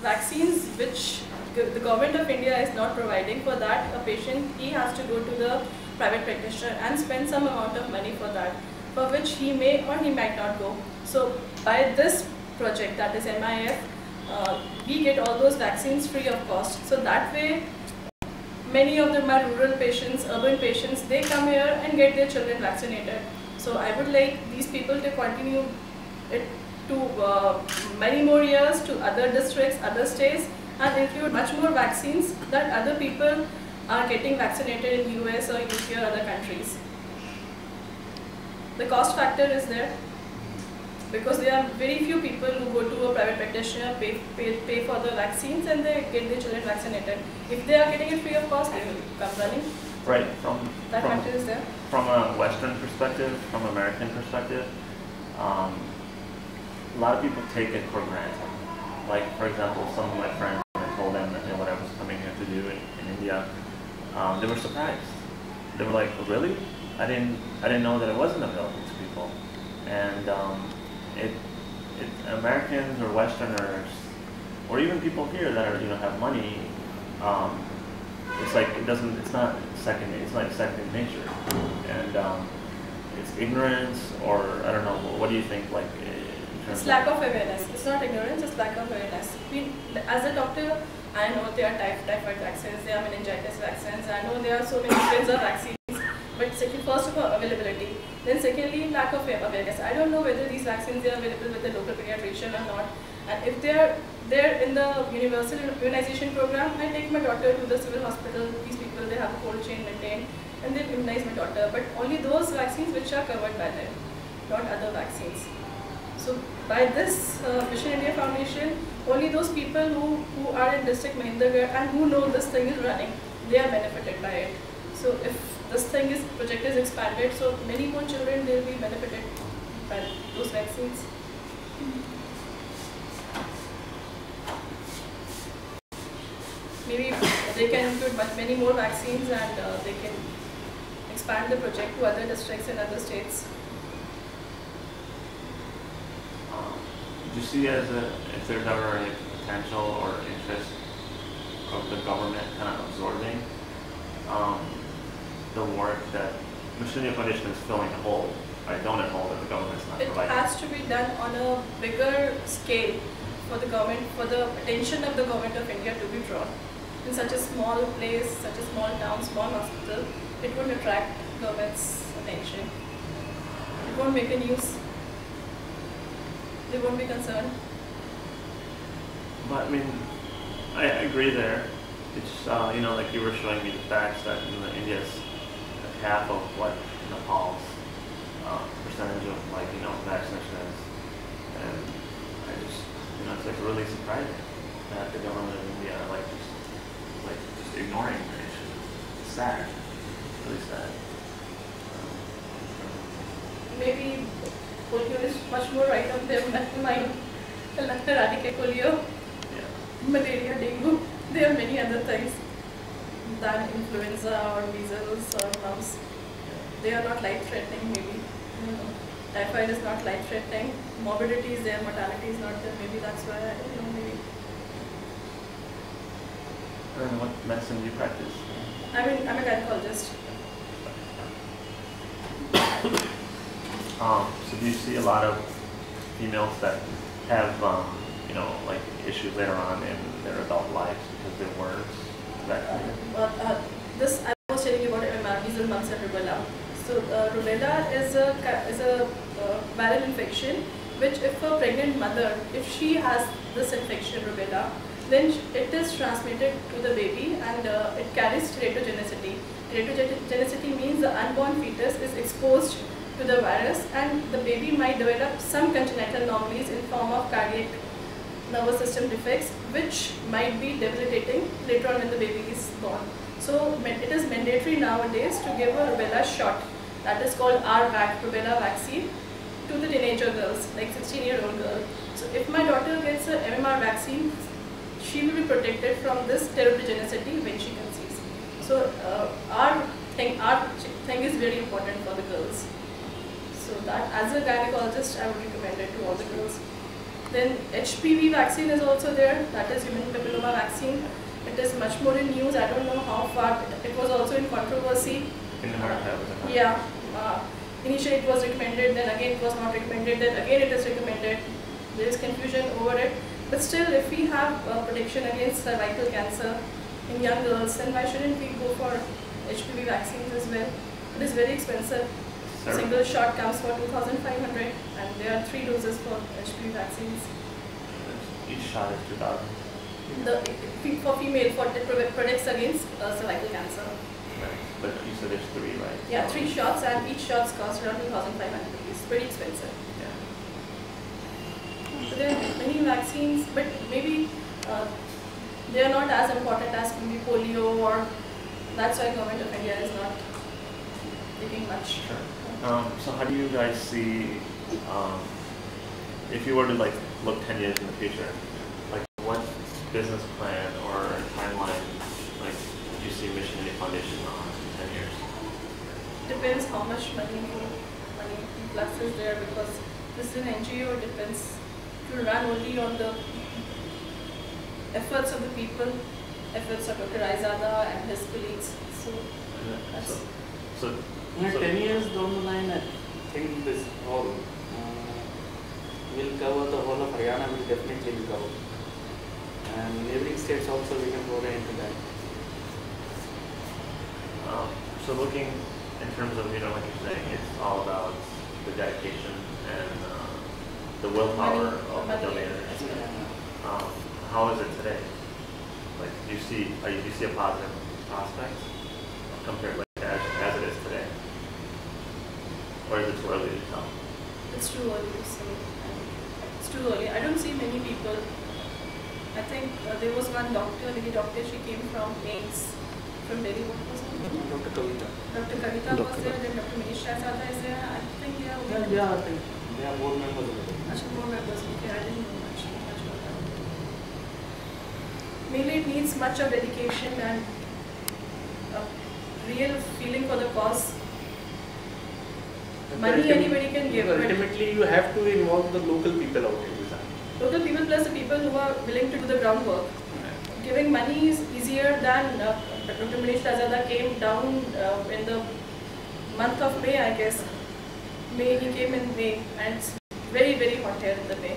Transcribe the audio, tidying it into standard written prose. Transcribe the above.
vaccines which the government of India is not providing. For that, a patient, he has to go to the private practitioner and spend some amount of money for that, for which he may or he might not go. So by this project, that is MIF, we get all those vaccines free of cost. So that way, many of them are rural patients, urban patients, they come here and get their children vaccinated. So I would like these people to continue it to many more years, to other districts, other states, and include much more vaccines that other people are getting vaccinated in US or UK or other countries. The cost factor is there, because there are very few people who go to a private practitioner, pay for the vaccines, and they get their children vaccinated. If they are getting it free of cost, they will come running. Right. That factor is there. From a Western perspective, from an American perspective, a lot of people take it for granted. Like, for example, some of my friends, when I told them what I was coming here to do in India, they were surprised. They were like, really? I didn't know that it wasn't available to people. And Americans or Westerners, or even people here that are, have money, it's like it's not second nature, and it's ignorance, or I don't know. What do you think? Like, it's lack of awareness. It's not ignorance. It's lack of awareness. As a doctor, I know there are typhoid vaccines, there are meningitis vaccines. I know there are so many influenza vaccines. But second, first of all, availability. Then secondly, lack of awareness. I don't know whether these vaccines are available with the local pediatrician or not. And if they're in the universal immunization program, I take my daughter to the civil hospital. These people, they have a cold chain maintained, and they immunize my daughter. But only those vaccines which are covered by them, not other vaccines. So by this Mission India Foundation, only those people who are in district Mahendragarh and who know this thing is running, they are benefited by it. So if this project is expanded, so many more children will be benefited by those vaccines. Maybe they can include many more vaccines, and they can expand the project to other districts and other states. Do you see if there's ever any potential or interest of the government kind of absorbing the work that Mission India Foundation is filling a hole, right? Donut hole that the government's not providing? It has to be done on a bigger scale for the government, for the attention of the government of India to be drawn. In such a small place, such a small town, small hospital, it won't attract government's attention. It won't make a news. They won't be concerned. But I mean, I agree there. It's like you were showing me the facts that India's half of what Nepal's percentage of vaccination is, and I just it's like really surprising that the government of India just ignoring the issue. It's sad, really sad. Maybe polio is much more right on their mind. Eradicate polio, malaria, dengue. There are many other things than influenza or measles or mumps. They are not life-threatening, maybe. Typhoid is not life-threatening. Morbidity is there, mortality is not there. Maybe that's why, I don't know, maybe. And what medicine do you practice? I'm a gynecologist. So do you see a lot of females that have, issues later on in their adult lives because they weren't vaccinated? I was telling you about MMR, measles, mumps, and rubella. So rubella is a viral infection, which if a pregnant mother, if she has this infection, rubella, then it is transmitted to the baby, and it carries teratogenicity. Teratogenicity means the unborn fetus is exposed to the virus, and the baby might develop some congenital anomalies in form of cardiac nervous system defects, which might be debilitating later on when the baby is born. So it is mandatory nowadays to give a rubella shot, that is called RVAC, rubella vaccine, to the teenager girls, like 16-year-old girl. So if my daughter gets a MMR vaccine, she will be protected from this teratogenicity when she conceives. So our thing is very important for the girls. So that, as a gynecologist, I would recommend it to all the girls. Then HPV vaccine is also there, that is human papilloma vaccine. It is much more in news. I don't know how far. It was also in controversy. In America, was it? Yeah. Initially it was recommended, then again it was not recommended, then again it is recommended. There is confusion over it. But still, if we have protection against cervical cancer in young girls, then why shouldn't we go for HPV vaccines as well? It is very expensive. Single shot comes for 2,500 and there are 3 doses for HPV vaccines. Each shot is 2,000. For female, it protects against cervical cancer. Right. But you said there's 3, right? Yeah, 3 shots and each shot costs around 2,500 rupees. Pretty expensive. Yeah. So there are many vaccines, but maybe they are not as important as maybe polio, or that's why Government of India is not taking much. Sure. So how do you guys see, if you were to like look 10 years in the future, like what business plan or timeline like would you see Mission India Foundation on in 10 years? Depends how much money plus is there, because this is an NGO. It depends. It will run only on the efforts of the people, efforts of Dr. Raizada and his colleagues. So that's So 10 years down the line, I think this all will cover the whole of Haryana, will definitely be covered. And neighboring states also we can go into that. So looking in terms of, like you're saying, it's all about the dedication and the willpower of the donors. How is it today? Like, do you see a positive prospect compared like as it is today? Or is it too early to tell? it's too early to say. It's too early. I don't see many people. I think there was one lady doctor, she came from AIMS, from Delhi. What was her name? Dr. Kavita. Dr. Kavita was there, then Dr. Manish Raizada is there. I think Yeah, I think they are board members of it. more members. Okay, I didn't know much about that. Mainly it needs much of dedication and a real feeling for the cause. Money anybody can give, but Ultimately, you have to involve the local people out in this. local people plus the people who are willing to do the groundwork. Giving money is easier than Dr. Manish Raizada came down in the month of May, I guess. He came in May, and it's very, very hot here in the May.